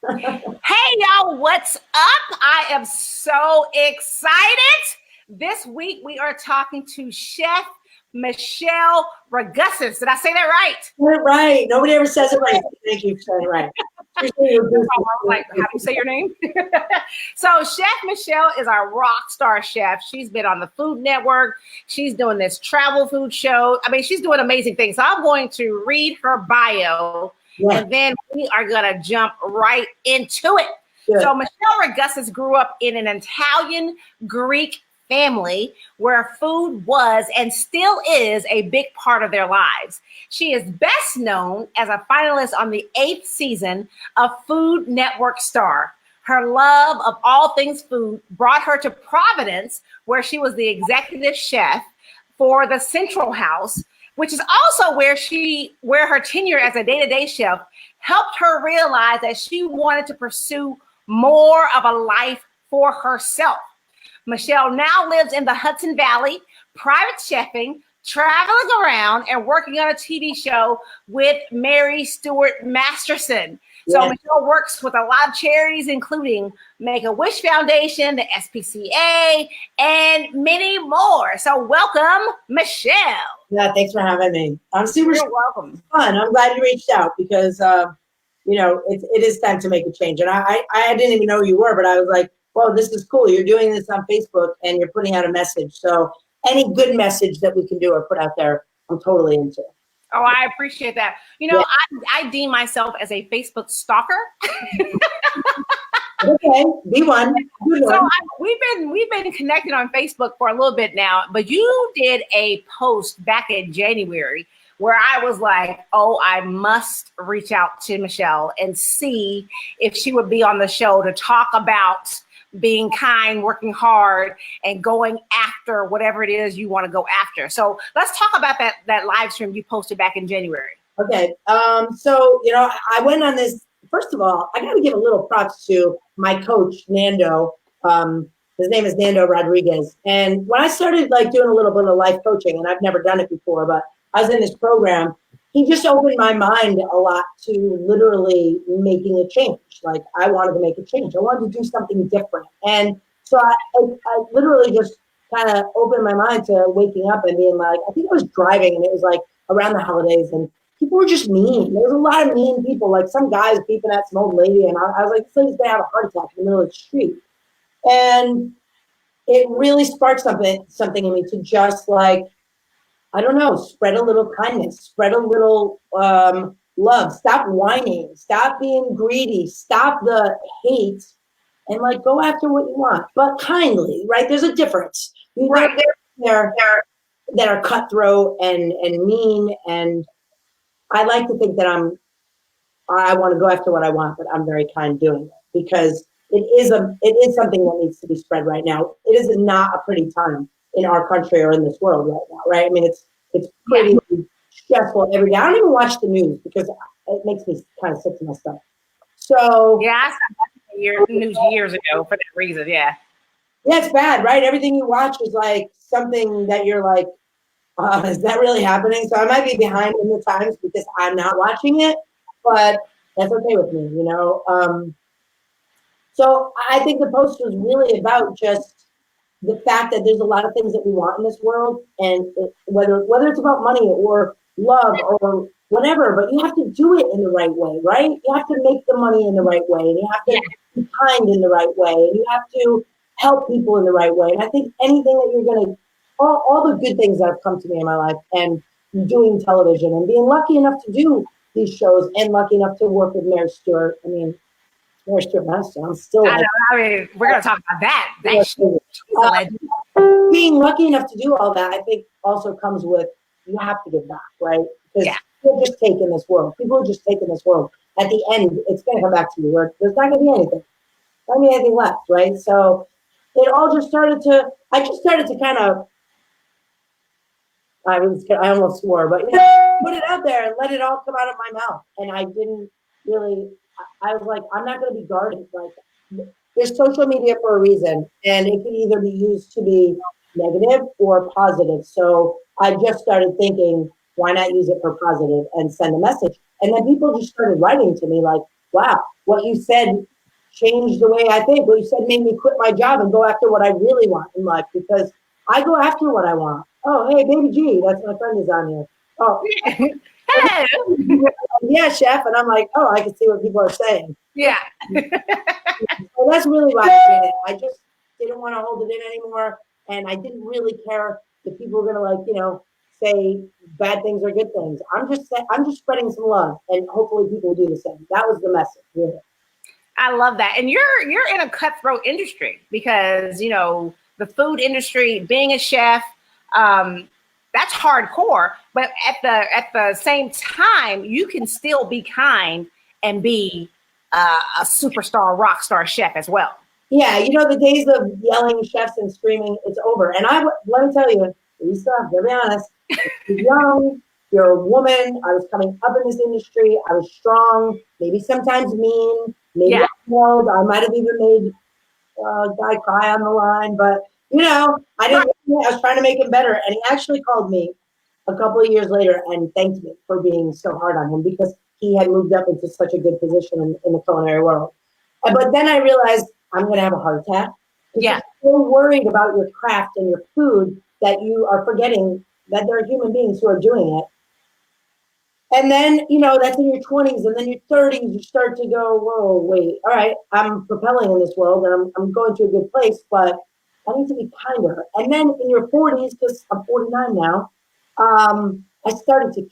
Hey, y'all, what's up? I am so excited. This week, we are talking to Chef Michele Ragussis. Did I say that right? Right. Nobody ever says it right. Thank you for saying it right. I was like, how do you say your name? So Chef Michele is our rock star chef. She's been on the Food Network. She's doing this travel food show. I mean, she's doing amazing things. So I'm going to read her bio, and then we are going to jump right into it. Good. So Michele Ragussis grew up in an Italian Greek family where food was and still is a big part of their lives. She is best known as a finalist on the 8th season of Food Network Star. Her love of all things food brought her to Providence, where she was the executive chef for the Central House, which is also where her tenure as a day-to-day chef helped her realize that she wanted to pursue more of a life for herself. Michele now lives in the Hudson Valley, private chefing, traveling around, and working on a TV show with Mary Stuart Masterson. So Michele works with a lot of charities, including Make-A-Wish Foundation, the SPCA, and many more. So welcome, Michele. Yeah, thanks for having me. I'm You're welcome. Fun. I'm glad you reached out because, it is time to make a change. And I didn't even know who you were, but I was like, well, this is cool. You're doing this on Facebook and you're putting out a message. So any good message that we can do or put out there, I'm totally into. Oh, I appreciate that. I deem myself as a Facebook stalker. Okay, be one. So we've been connected on Facebook for a little bit now, but you did a post back in January where I was like, oh, I must reach out to Michele and see if she would be on the show to talk about being kind, working hard, and going after whatever it is you want to go after. So let's talk about that live stream you posted back in January. Okay. So, I went on this. First of all, I got to give a little props to my coach, Nando. His name is Nando Rodriguez. And when I started doing a little bit of life coaching, and I've never done it before, but I was in this program, he just opened my mind a lot to literally making a change. Like, I wanted to make a change. I wanted to do something different. And so I literally just kind of opened my mind to waking up and being like, I think I was driving and it was like around the holidays and people were just mean. There was a lot of mean people, like some guys beeping at some old lady. And I was like, this lady's gonna have a heart attack in the middle of the street. And it really sparked something in me to just I don't know, spread a little kindness, spread a little love, stop whining, stop being greedy, stop the hate, and go after what you want, but kindly, right? There's a difference. There that are cutthroat and mean, and I like to think that I want to go after what I want, but I'm very kind doing it because it is something that needs to be spread right now. It is not a pretty time in our country or in this world right now, right? I mean, it's pretty stressful every day. I don't even watch the news because it makes me kind of sick to my stomach. So yeah, I stopped watching the news years ago for that reason. Yeah, it's bad, right? Everything you watch is something that you're like, is that really happening? So I might be behind in the times because I'm not watching it, but that's okay with me, So I think the post was really about just the fact that there's a lot of things that we want in this world, and whether it's about money or love or whatever, but you have to do it in the right way, right? You have to make the money in the right way, and you have to be kind in the right way, and you have to help people in the right way. And I think anything that you're going to, all the good things that have come to me in my life, and doing television and being lucky enough to do these shows and lucky enough to work with Mary Stuart. I mean, Mary Stuart Masterson. I'm still. We're going to talk about that. Being lucky enough to do all that, I think, also comes with you have to give back, right? Because people just take in this world. People just take in this world. At the end, it's going to come back to you. Where there's not going to be anything. Not going to be anything left, right? So it all just started to. I just started to kind of. I almost swore, but put it out there and let it all come out of my mouth. And I didn't really. I was like, I'm not going to be guarded. There's social media for a reason, and it can either be used to be negative or positive. So I just started thinking, why not use it for positive and send a message? And then people just started writing to me like, wow, what you said changed the way I think. What you said made me quit my job and go after what I really want in life, because I go after what I want. Oh, hey, baby G, that's my friend is on here. Oh, Hello. yeah, chef. And I'm like, oh, I can see what people are saying. Yeah. So that's really why I did it. I just didn't want to hold it in anymore. And I didn't really care if people were going to say bad things or good things. I'm just spreading some love, and hopefully people will do the same. That was the message. Really. I love that. And you're in a cutthroat industry, because, the food industry, being a chef, that's hardcore. But at the same time, you can still be kind and be a superstar, rock star chef as well. Yeah, the days of yelling chefs and screaming, it's over. And let me tell you, Lisa, to be honest, you're young, you're a woman. I was coming up in this industry. I was strong, maybe sometimes mean, maybe I yelled. I might have even made a guy cry on the line, but I didn't. I was trying to make him better, and he actually called me a couple of years later and thanked me for being so hard on him, because he had moved up into such a good position in the culinary world. But then I realized I'm going to have a heart attack. Yeah. You're so worried about your craft and your food that you are forgetting that there are human beings who are doing it. And then, that's in your 20s, and then your 30s, you start to go, whoa, wait, all right, I'm propelling in this world, and I'm going to a good place, but I need to be kinder. And then in your 40s, because I'm 49 now, I started to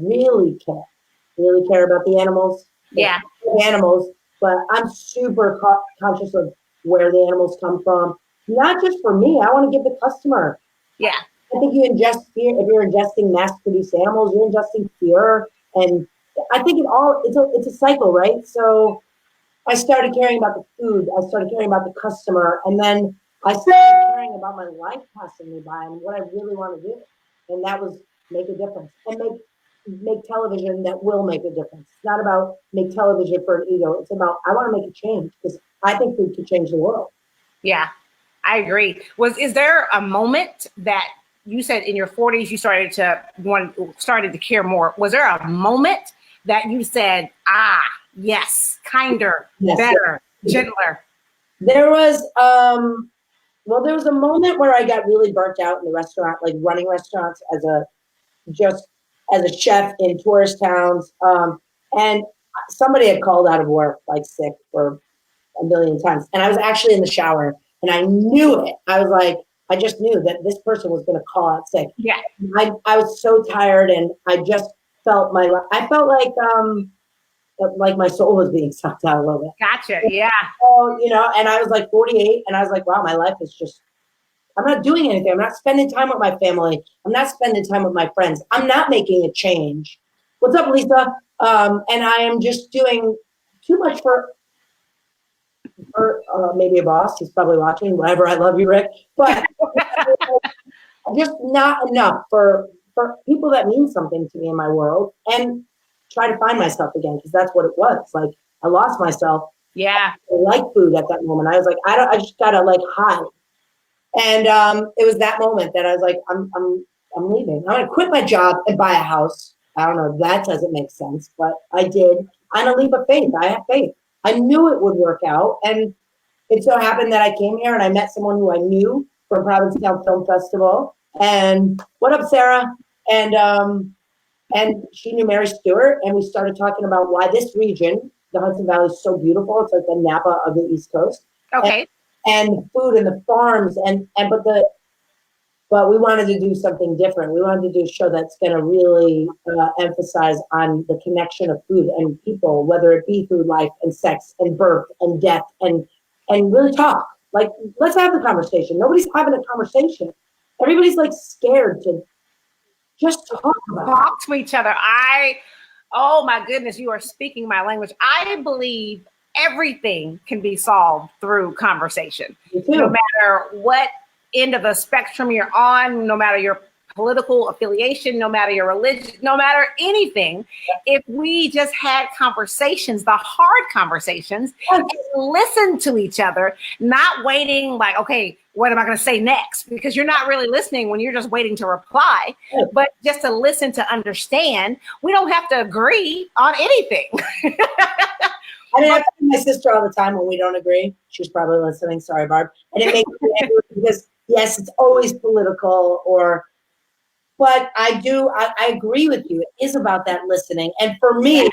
really care about the animals. Yeah. The animals, but I'm super conscious of where the animals come from. Not just for me, I want to give the customer. Yeah. I think you ingest fear. If you're ingesting mass-produced animals, you're ingesting fear, and I think it's a cycle, right? So I started caring about the food. I started caring about the customer, and then I started caring about my life passing me by and what I really want to do, and that was make a difference and make television that will make a difference. It's not about make television for an ego. It's about I want to make a change, because I think food could change the world. Yeah, I agree. Is there a moment that you said in your 40s you started to care more? Was there a moment that you said, yes, kinder, better, gentler? There was there was a moment where I got really burnt out in the restaurant, like running restaurants as a chef in tourist towns. And somebody had called out of work, like sick for a million times. And I was actually in the shower, and I knew it. I was like, I just knew that this person was going to call out sick. Yeah. I was so tired, and I just felt like my soul was being sucked out a little bit. Gotcha. Yeah. So, and I was like 48, and I was like, wow, my life is just, I'm not doing anything. I'm not spending time with my family. I'm not spending time with my friends. I'm not making a change. What's up, Lisa? And I am just doing too much for maybe a boss. He's probably watching. Whatever. I love you, Rick. But just not enough for people that mean something to me in my world, and try to find myself again, because that's what it was. Like, I lost myself. Yeah. I like food at that moment. I was like, I just gotta hide. And it was that moment that I was like, I'm leaving. I'm gonna quit my job and buy a house. I don't know, that doesn't make sense, but I did. On a leap of faith. I have faith. I knew it would work out, and it so happened that I came here and I met someone who I knew from Providence Film Festival. And what up, Sarah? And she knew Mary Stuart, and we started talking about why this region, the Hudson Valley, is so beautiful. It's like the Napa of the East Coast. Okay. And the food and the farms, but we wanted to do something different. We wanted to do a show that's going to really emphasize on the connection of food and people, whether it be through life and sex and birth and death, and really talk. Like, let's have the conversation. Nobody's having a conversation. Everybody's scared to just talk to each other. Oh my goodness, you are speaking my language. I believe everything can be solved through conversation. No matter what end of the spectrum you're on, no matter your political affiliation, no matter your religion, no matter anything, if we just had conversations, the hard conversations, and listen to each other, not waiting okay, what am I going to say next? Because you're not really listening when you're just waiting to reply, but just to listen, to understand. We don't have to agree on anything. I mean, I talk to my sister all the time when we don't agree. She's probably listening. Sorry, Barb. And it makes me angry because, yes, it's always political but I agree with you. It is about that listening. And for me, it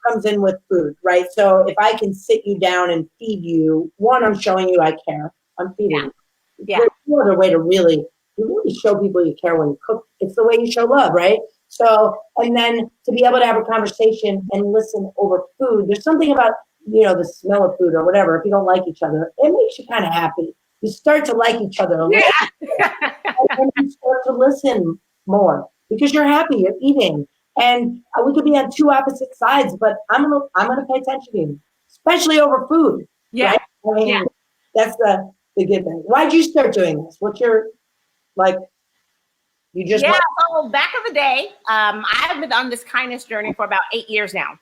comes in with food, right? So if I can sit you down and feed you, one, I'm showing you I care. I'm feeding you. Yeah. There's no other way to really show people you care when you cook. It's the way you show love, right? So, and then to be able to have a conversation and listen over food, there's something about, the smell of food or whatever. If you don't like each other, it makes you kind of happy. You start to like each other a little, and you start to listen more because you're happy, you're eating. And we could be on two opposite sides, but I'm gonna pay attention to you, especially over food. Yeah. Right? I mean, that's the good thing. Why'd you start doing this? What's your, you just so back in the day, I've been on this kindness journey for about 8 years now.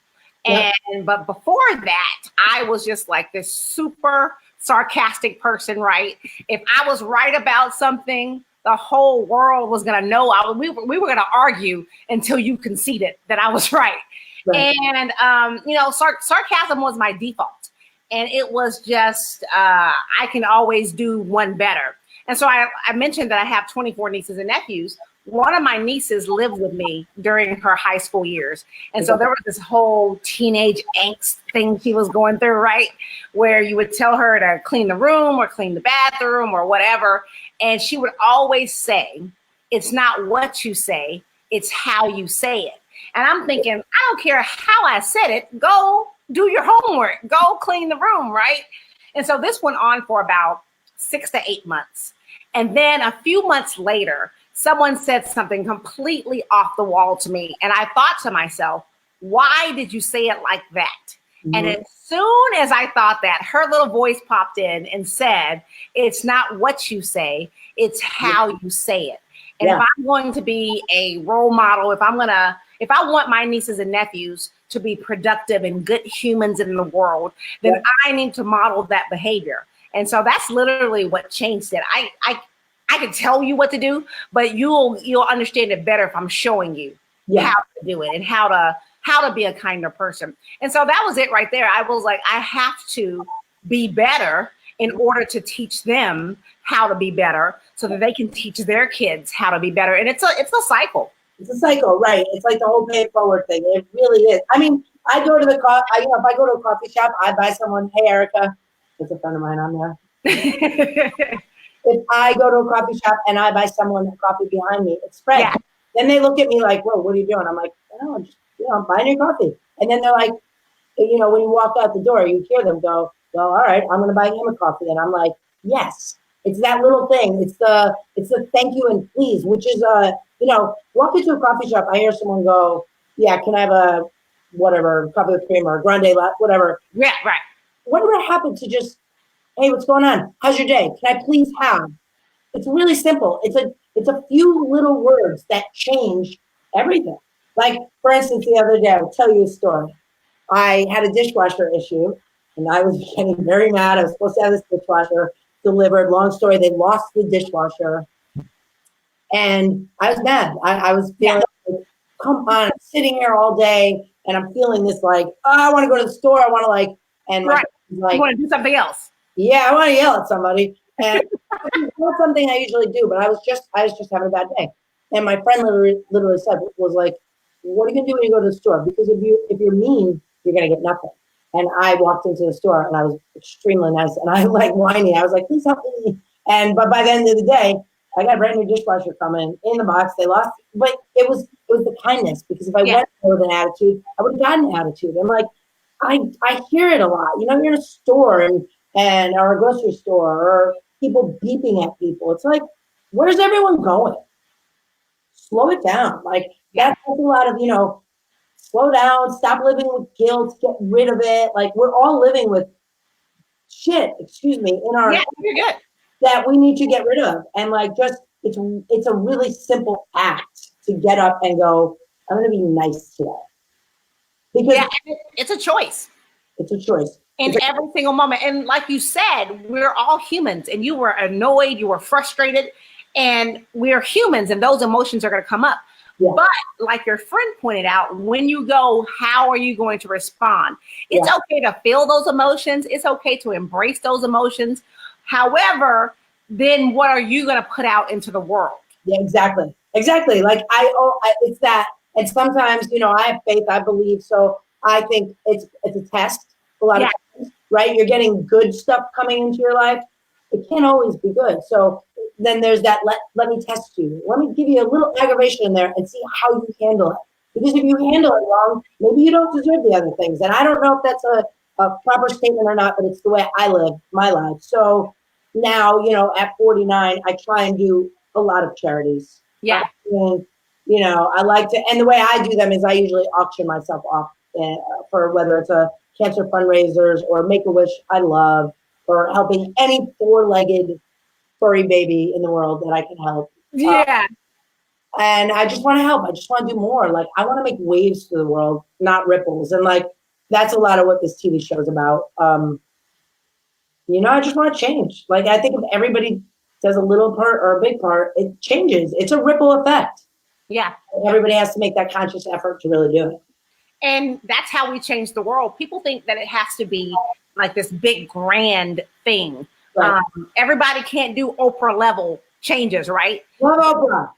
But before that, I was just like this super sarcastic person, right? If I was right about something, the whole world was gonna know. We were gonna argue until you conceded that I was right. And sarcasm was my default, and it was just I can always do one better. And so I mentioned that I have 24 nieces and nephews. One of my nieces lived with me during her high school years. And so there was this whole teenage angst thing she was going through, right? Where you would tell her to clean the room or clean the bathroom or whatever. And she would always say, it's not what you say, it's how you say it. And I'm thinking, I don't care how I said it, go do your homework, go clean the room, right? And so this went on for about 6 to 8 months. And then a few months later, someone said something completely off the wall to me. And I thought to myself, why did you say it like that? Mm-hmm. And as soon as I thought that, her little voice popped in and said, it's not what you say, it's how you say it. And if I'm going to be a role model, if I want my nieces and nephews to be productive and good humans in the world, then I need to model that behavior. And so that's literally what changed it. I can tell you what to do, but you'll understand it better if I'm showing you how to do it and how to be a kinder person. And so that was it right there. I was like, I have to be better in order to teach them how to be better so that they can teach their kids how to be better. And it's a cycle. It's a cycle, right? It's like the whole pay it forward thing. It really is. I mean, I go to if I go to a coffee shop, I buy someone, hey, Erica, there's a friend of mine on there. If I go to a coffee shop and I buy someone a coffee behind me, it's spread. Yeah. Then they look at me like, whoa, what are you doing? I'm like, oh, I'm just, I'm buying your coffee. And then they're like, when you walk out the door, you hear them go, well, all right, I'm going to buy him a coffee. And I'm like, yes, it's that little thing. It's the thank you and please, which is, walk into a coffee shop. I hear someone go, yeah, can I have a whatever, coffee with cream or a grande, whatever. Yeah, right. Whatever happened to just, hey, what's going on? How's your day? Can I please have? It's really simple. It's a few little words that change everything. Like, for instance, the other day, I'll tell you a story. I had a dishwasher issue, and I was getting very mad. I was supposed to have this dishwasher delivered. Long story, they lost the dishwasher. And I was mad. I was feeling like, come on, I'm sitting here all day, and I'm feeling this like, I want to go to the store. I want to and my like, you want to do something else. Yeah, I want to yell at somebody. And it's not something I usually do, but I was just having a bad day. And my friend literally said, was like, what are you gonna do when you go to the store? Because if you're mean, you're gonna get nothing. And I walked into the store and I was extremely nice and I whiny. I was like, please help me. But by the end of the day, I got a brand new dishwasher coming in the box. They lost, but it was the kindness, because if I went with an attitude, I would have gotten an attitude. And I hear it a lot. You're in a store or a grocery store or people beeping at people. It's like, where's everyone going? Slow it down. That's a lot of, slow down, stop living with guilt, get rid of it. We're all living with shit, excuse me, in our you're good. That we need to get rid of. And it's a really simple act to get up and go, I'm going to be nice today. Because it's a choice. It's a choice. In every single moment. And like you said, we're all humans, and you were annoyed, you were frustrated, and we're humans, and those emotions are going to come up. Yeah. But like your friend pointed out, when you go, how are you going to respond? It's okay to feel those emotions. It's okay to embrace those emotions. However, then what are you going to put out into the world? Yeah, exactly. Like it's that. And sometimes, I have faith, I believe. So I think it's a test a lot of times, right? You're getting good stuff coming into your life. It can't always be good. So then there's that, let me test you. Let me give you a little aggravation in there and see how you handle it. Because if you handle it wrong, maybe you don't deserve the other things. And I don't know if that's a proper statement or not, but it's the way I live my life. So now, at 49, I try and do a lot of charities. Yeah. And, I like to, and the way I do them is I usually auction myself off for whether it's a cancer fundraisers or Make-A-Wish I love, or helping any four-legged furry baby in the world that I can help. Yeah. And I just want to help. I just want to do more. Like, I want to make waves for the world, not ripples. And like, that's a lot of what this TV show is about. I just want to change. Like, I think if everybody does a little part or a big part, it changes. It's a ripple effect. Yeah. Everybody has to make that conscious effort to really do it. And that's how we change the world. People think that it has to be like this big grand thing. Right. Everybody can't do Oprah level changes, right? Love Oprah.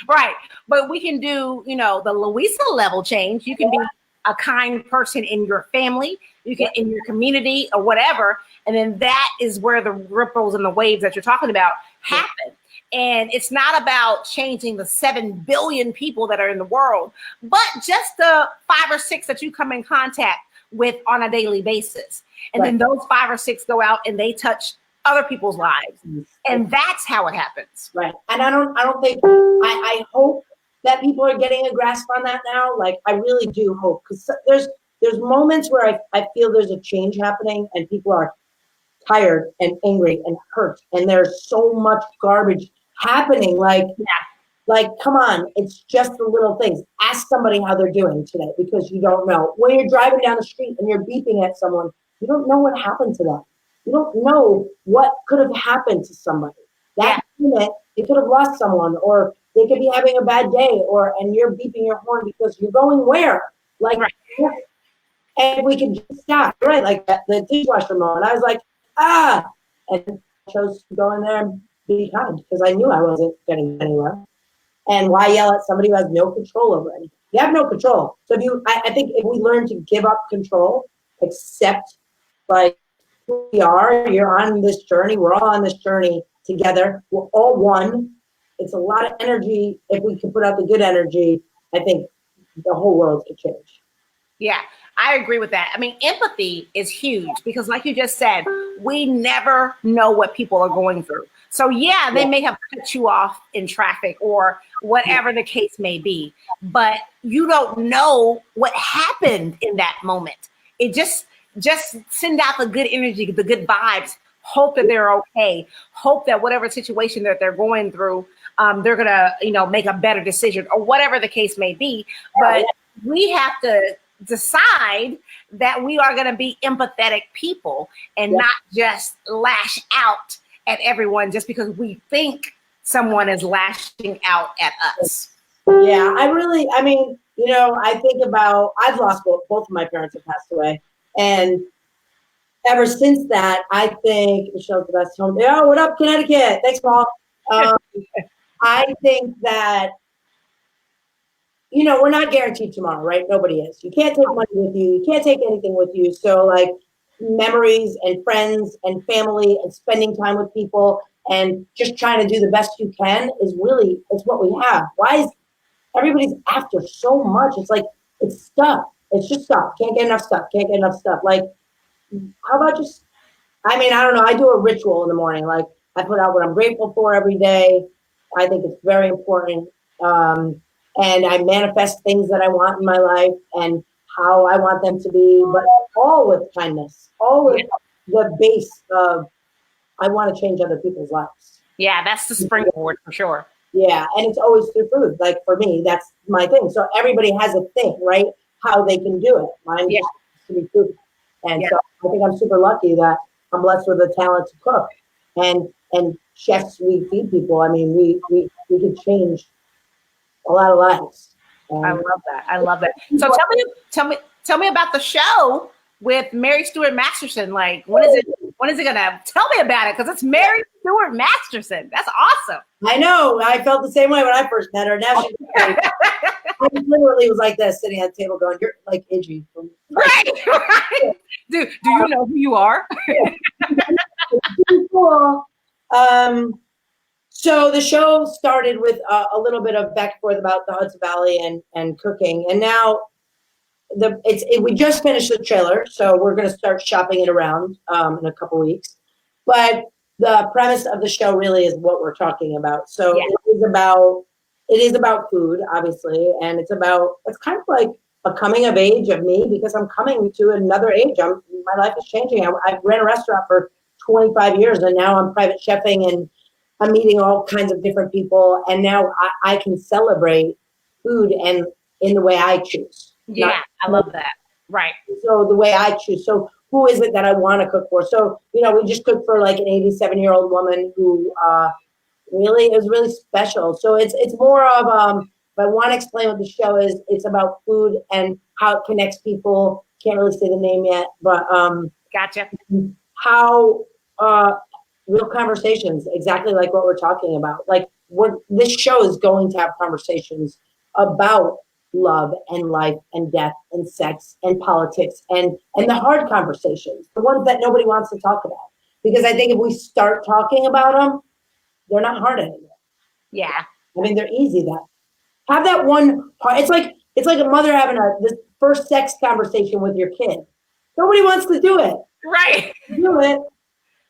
Right. But we can do, the Louisa level change. You can be a kind person in your family, you can in your community or whatever. And then that is where the ripples and the waves that you're talking about happen. And it's not about changing the 7 billion people that are in the world, but just the 5 or 6 that you come in contact with on a daily basis. And then those 5 or 6 go out and they touch other people's lives. And that's how it happens. Right. And I don't think, I hope that people are getting a grasp on that now. Like, I really do hope, because there's moments where I feel there's a change happening and people are tired and angry and hurt. And there's so much garbage happening. Like, come on, it's just the little things. Ask somebody how they're doing today, because you don't know. When you're driving down the street and you're beeping at someone, you don't know what happened to them. You don't know what could have happened to somebody. That minute, they could have lost someone, or they could be having a bad day, and you're beeping your horn because you're going where? Like, and we can just stop, right? Like the dishwasher moment. I was like, and I chose to go in there and be kind, because I knew I wasn't getting anywhere. And why yell at somebody who has no control over anything? You have no control. So I think if we learn to give up control, accept like who we are, you're on this journey, we're all on this journey together, we're all one. It's a lot of energy. If we can put out the good energy, I think the whole world could change. Yeah, I agree with that. I mean, empathy is huge, because like you just said, we never know what people are going through. So they may have cut you off in traffic or whatever the case may be, but you don't know what happened in that moment. It just send out the good energy, the good vibes, hope that they're okay, hope that whatever situation that they're going through, they're going to, make a better decision or whatever the case may be. But we have to decide that we are going to be empathetic people and not just lash out at everyone just because we think someone is lashing out at us. Yeah, I think about, I've lost both of my parents have passed away. And ever since that, I think Michelle's the best home. Oh, what up, Connecticut? Thanks, Paul. I think that, we're not guaranteed tomorrow, right? Nobody is. You can't take money with you. You can't take anything with you. So like memories and friends and family and spending time with people and just trying to do the best you can it's what we have. Why is everybody's after so much? It's like, it's stuff. It's just stuff. Can't get enough stuff. Like, how about I don't know. I do a ritual in the morning. Like, I put out what I'm grateful for every day. I think it's very important. And I manifest things that I want in my life and how I want them to be, but all with kindness, all with the base of, I want to change other people's lives. Yeah, that's the springboard for sure. Yeah, and it's always through food. Like, for me, that's my thing. So everybody has a thing, right? How they can do it. Mine just to be food. And so I think I'm super lucky that I'm blessed with the talent to cook. And chefs, we feed people. I mean, we could change a lot of lives. I love that. I love that. So tell me about the show with Mary Stuart Masterson. Like, when is it? When is it gonna? Tell me about it, because it's Mary Stuart Masterson. That's awesome. I know. I felt the same way when I first met her. Now she's I literally was like this, sitting at the table, going, "You're like Iggy from right." Do you know who you are? Cool. So the show started with a little bit of back and forth about the Hudson Valley and cooking, and now we just finished the trailer, so we're going to start shopping it around in a couple weeks. But the premise of the show really is what we're talking about. So it is about food, obviously, and it's kind of like a coming of age of me, because I'm coming to another age. My life is changing. I ran a restaurant for 25 years, and now I'm private chefing, and I'm meeting all kinds of different people, and now I can celebrate food and in the way I choose. Yeah, I love that. Right. So the way I choose. So who is it that I want to cook for? So, we just cooked for like an 87-year-old woman who is really special. So it's more of, if I want to explain what the show is, it's about food and how it connects people. Can't really say the name yet, but Gotcha. How real conversations, exactly like what we're talking about. Like this show is going to have conversations about love and life and death and sex and politics and the hard conversations, the ones that nobody wants to talk about. Because I think if we start talking about them, they're not hard anymore. Yeah. I mean, they're easy. Have that one part. It's like a mother having this first sex conversation with your kid. Nobody wants to do it. Right. Do it.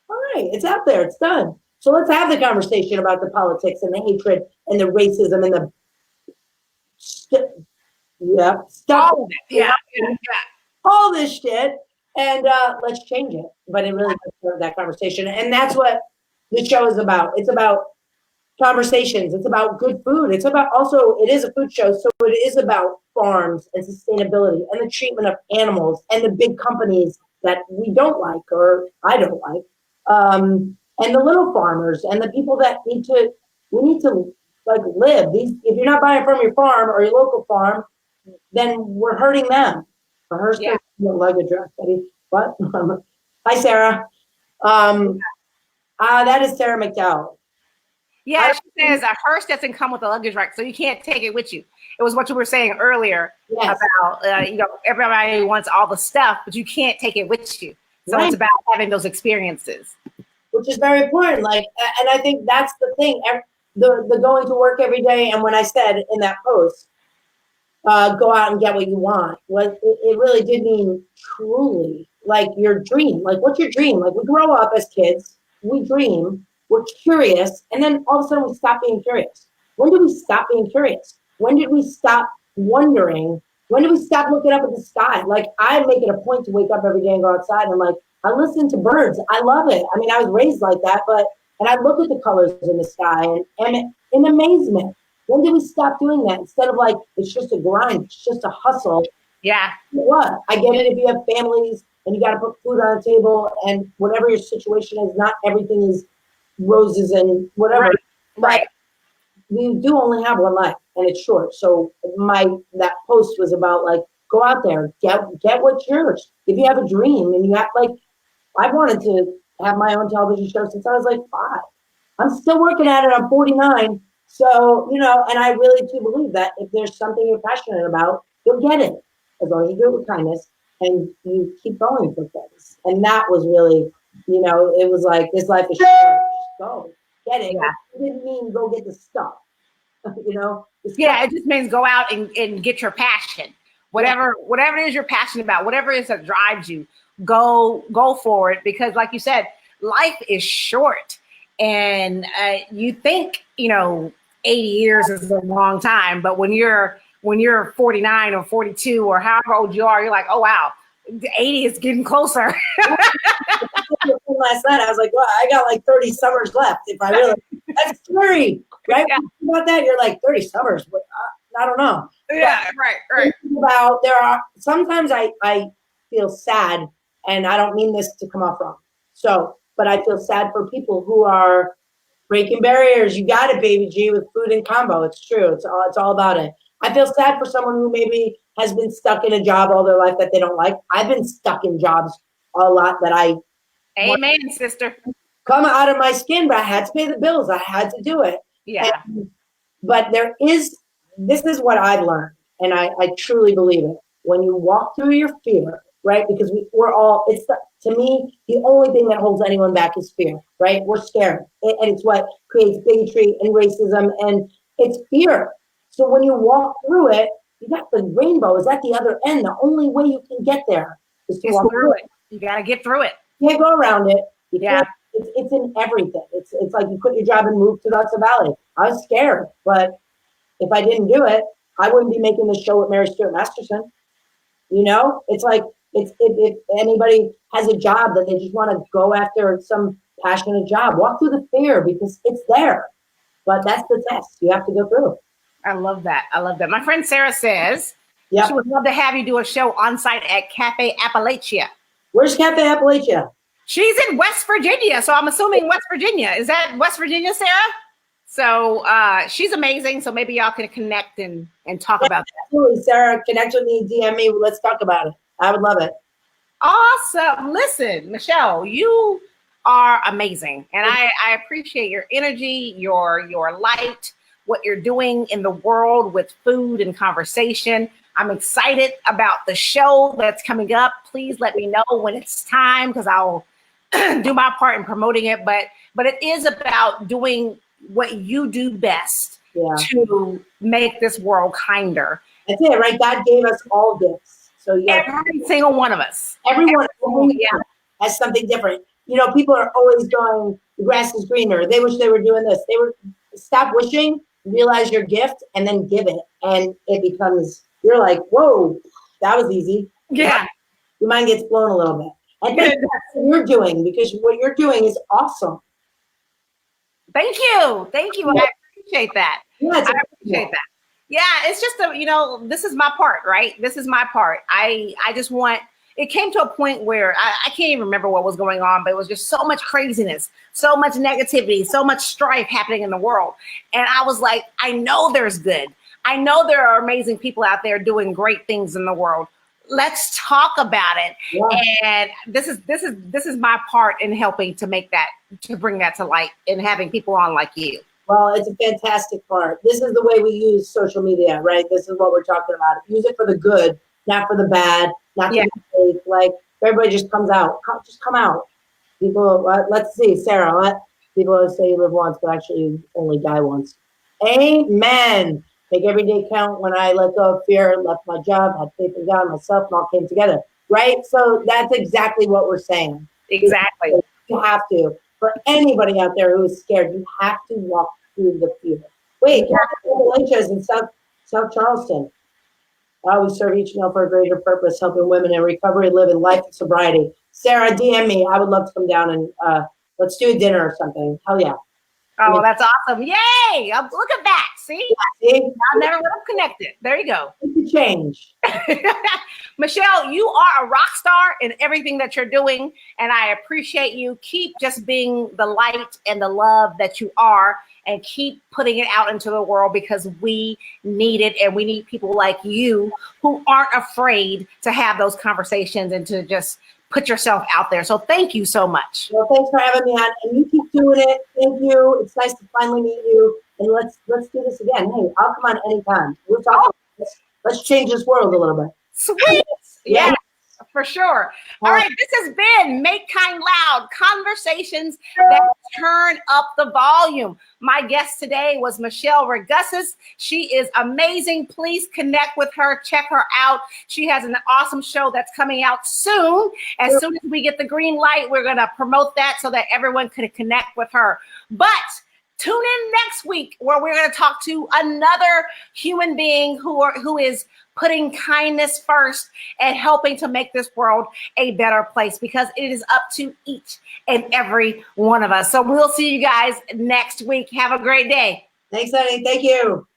All right, it's out there. It's done. So let's have the conversation about the politics and the hatred and the racism and the stuff. All of it. Yeah. All this shit, and let's change it. But it really does start that conversation, and that's what the show is about. It's about conversations. It's about good food. It's about it is a food show, so it is about farms and sustainability and the treatment of animals and the big companies that we don't like or I don't like. And the little farmers and the people that we need to like live. If you're not buying from your farm or your local farm, then we're hurting them. For her, luggage rack, Betty. What? Hi, Sarah. That is Sarah McDowell. Yeah, she says a hearse doesn't come with a luggage rack, so you can't take it with you. It was what you were saying earlier about everybody wants all the stuff, but you can't take it with you. So It's about having those experiences, which is very important. Like, and I think that's the thing. The going to work every day, and when I said in that post, go out and get what you want, it really did mean truly like your dream. Like, what's your dream? Like, we grow up as kids, we dream, we're curious, and then all of a sudden we stop being curious. When did we stop being curious? When did we stop wondering? When did we stop looking up at the sky? Like, I make it a point to wake up every day and go outside and like, I listen to birds. I love it. I mean, I was raised like that, and I look at the colors in the sky and in amazement. When did we stop doing that? Instead of like, it's just a grind, it's just a hustle. Yeah. What? I get it if you have families and you got to put food on the table and whatever your situation is, not everything is roses and whatever. Right. But we do only have one life and it's short. So that post was about like, go out there, get what's yours. If you have a dream and you have like, I wanted to have my own television show since I was like 5. I'm still working at it. I'm 49. So, and I really do believe that if there's something you're passionate about, you'll get it as long as you do it with kindness and you keep going for things. And that was really, it was like, this life is short. Just go get it. Yeah. It didn't mean go get the stuff, Yeah, it just means go out and get your passion. Whatever it is you're passionate about, whatever it is that drives you, go for it. Because like you said, life is short. And you think, 80 years is a long time, but when you're 49 or 42 or however old you are, you're like, oh wow, 80 is getting closer. Last night I was like, well, I got like 30 summers left. If I really, that's scary, right? Yeah. About that, you're like 30 summers. But I don't know. Yeah, right. Sometimes I feel sad, and I don't mean this to come off wrong. But I feel sad for people who breaking barriers. You got it, baby G, with food and combo. It's true. It's all about it. I feel sad for someone who maybe has been stuck in a job all their life that they don't like. I've been stuck in jobs a lot that I Amen, sister. Come out of my skin, but I had to pay the bills. I had to do it. Yeah. But this is what I've learned, and I truly believe it. When you walk through your fear, right? Because we're all, to me, the only thing that holds anyone back is fear, right? We're scared. And it's what creates bigotry and racism, and it's fear. So when you walk through it, you got the rainbow is at the other end. The only way you can get there is to walk through it. You got to get through it. You can't go around it. Yeah. It's in everything. It's like you quit your job and moved to the Hudson Valley. I was scared, but if I didn't do it, I wouldn't be making this show with Mary Stuart Masterson. You know, it's like if anybody has a job that they just want to go after some passionate job, walk through the fear because it's there. But that's the test you have to go through. I love that. I love that. My friend Sarah says Yep. she would love to have you do a show on site at Cafe Appalachia. Where's Cafe Appalachia? She's in West Virginia, so I'm assuming West Virginia. Is that West Virginia, Sarah? So she's amazing. So maybe y'all can connect and talk about that. Absolutely, Sarah. Connect with me, DM me. Let's talk about it. I would love it. Awesome. Listen, Michele, you are amazing, and I appreciate your energy, your light, what you're doing in the world with food and conversation. I'm excited about the show that's coming up. Please let me know when it's time because I'll do my part in promoting it. But it is about doing what you do best to make this world kinder. That's it, right? God gave us all gifts. So every single one of us. Everyone has something different. You know, people are always going, the grass is greener. They wish they were doing this. Stop wishing, realize your gift, and then give it. And it becomes, you're like, whoa, that was easy. Yeah. Your mind gets blown a little bit. I think that's what you're doing because what you're doing is awesome. Thank you. Thank you. I appreciate that. Yeah, I appreciate that. Yeah, it's just this is my part, right? This is my part. I just want, it came to a point where I can't even remember what was going on, but it was just so much craziness, so much negativity, so much strife happening in the world. And I was like, I know there's good. I know there are amazing people out there doing great things in the world. Let's talk about it. Yeah. And this is my part in helping to make that, to bring that to light and having people on like you. Well, it's a fantastic part. This is the way we use social media, right? This is what we're talking about. Use it for the good, not for the bad, not to be fake. Like everybody just comes out. Just come out. People, let's see, Sarah, people always say you live once, but actually you only die once. Amen. Make every day count. When I let go of fear, left my job, had faith in God, myself, and all came together. Right? So that's exactly what we're saying. Exactly. You have to. For anybody out there who is scared, you have to walk through the fear. Wait, Appalachia is in South Charleston. We serve each and all for a greater purpose, helping women in recovery live in life and sobriety. Sarah, DM me. I would love to come down and let's do a dinner or something. Hell yeah. Oh, that's awesome. Yay. Look at that. See? I never would have connected. There you go. It's a change. Michele, you are a rock star in everything that you're doing, and I appreciate you. Keep just being the light and the love that you are, and keep putting it out into the world because we need it, and we need people like you who aren't afraid to have those conversations and to just put yourself out there. So thank you so much. Well, thanks for having me on, and you keep doing it. Thank you. It's nice to finally meet you, and let's do this again. Hey, I'll come on anytime. We'll talk. Let's change this world a little bit. Sweet. Yeah, for sure. All right, this has been Make Kind Loud, conversations that turn up the volume. My guest today was Michele Ragussis. She is amazing. Please connect with her. Check her out. She has an awesome show that's coming out soon. As soon as we get the green light, we're going to promote that so that everyone can connect with her. But tune in next week where we're going to talk to another human being who is putting kindness first and helping to make this world a better place, because it is up to each and every one of us. So we'll see you guys next week. Have a great day. Thanks, honey. Thank you.